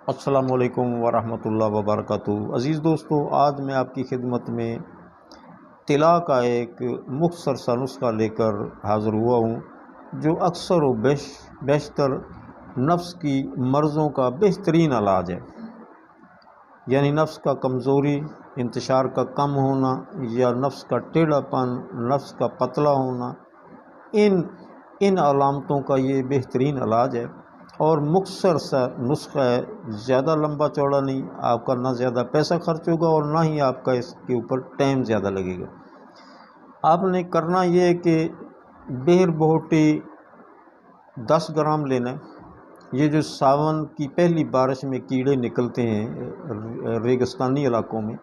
अस्सलामुअलैकुम वरहमतुल्लाहि वबरकातुहू। अज़ीज़ दोस्तों, आज मैं आपकी खिदमत में तिला का एक मुख्तसर सा नुस्खा लेकर हाज़िर हुआ हूँ, जो अक्सर व बेशतर नफ्स की मर्ज़ों का बेहतरीन इलाज है। यानी नफ्स का कमज़ोरी, इंतशार का कम होना या नफ्स का टेढ़ापन, नफ्स का पतला होना, इन अलामतों का ये बेहतरीन इलाज है और मुख्तसर सा नुस्खा है। ज़्यादा लंबा चौड़ा नहीं, आपका ना ज़्यादा पैसा खर्च होगा और ना ही आपका इसके ऊपर टाइम ज़्यादा लगेगा। आपने करना ये है कि बेर बोहटी 10 ग्राम लेना है। ये जो सावन की पहली बारिश में कीड़े निकलते हैं रेगिस्तानी इलाकों में,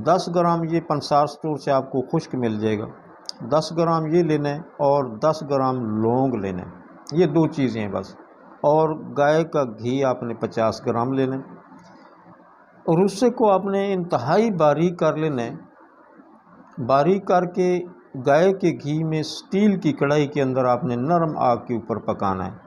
10 ग्राम ये पंसार स्टोर से आपको खुश्क मिल जाएगा। 10 ग्राम ये लेना है और 10 ग्राम लौंग लेना है। ये दो चीज़ें हैं बस। और गाय का घी आपने 50 ग्राम लेना है और उससे को आपने इंतहाई बारीक कर लेना है। बारीक करके गाय के घी में स्टील की कढ़ाई के अंदर आपने नरम आग के ऊपर पकाना है।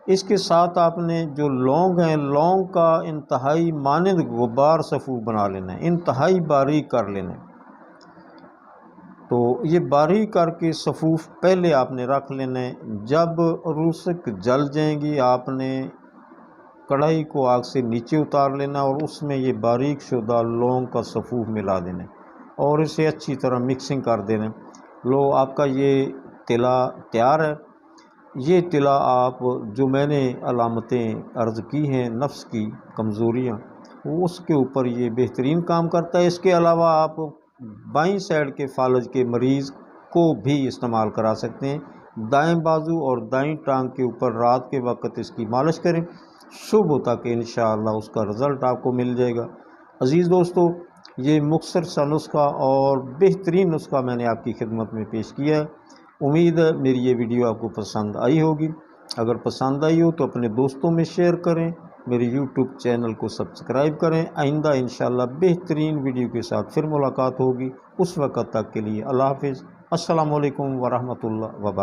इसके साथ आपने जो लौंग हैं, लौंग का इंतहाई मानंद गुब्बार सफ़ूफ बना लेना है, इंतहाई बारीक कर लेना है। तो ये बारीक करके सफ़ूफ पहले आपने रख लेना है। जब रूसक जल जाएंगी, आपने कढ़ाई को आग से नीचे उतार लेना और उसमें ये बारीक शुदा लौंग का सफ़ूफ मिला देना और इसे अच्छी तरह मिक्सिंग कर देना। लो, आपका ये तिला तैयार है। ये तिला आप जो मैंने अलामतें अर्ज़ की हैं नफ्स की कमज़ोरियाँ, उसके ऊपर ये बेहतरीन काम करता है। इसके अलावा आप बाईं साइड के फालज के मरीज़ को भी इस्तेमाल करा सकते हैं। दाएं बाजू और दाईं टांग के ऊपर रात के वक्त इसकी मालिश करें, सुबह तक इंशाअल्लाह उसका रिज़ल्ट आपको मिल जाएगा। अज़ीज़ दोस्तों, ये मुख्तसर सा नुस्खा और बेहतरीन नुस्खा मैंने आपकी खिदमत में पेश किया है। उम्मीद है मेरी ये वीडियो आपको पसंद आई होगी। अगर पसंद आई हो तो अपने दोस्तों में शेयर करें, मेरे YouTube चैनल को सब्सक्राइब करें। आइंदा इंशाअल्लाह बेहतरीन वीडियो के साथ फिर मुलाकात होगी। उस वक़्त तक के लिए अल्लाह हाफ़िज़। अस्सलामु अलैकुम वरहमतुल्लाहि वबरकातुहू।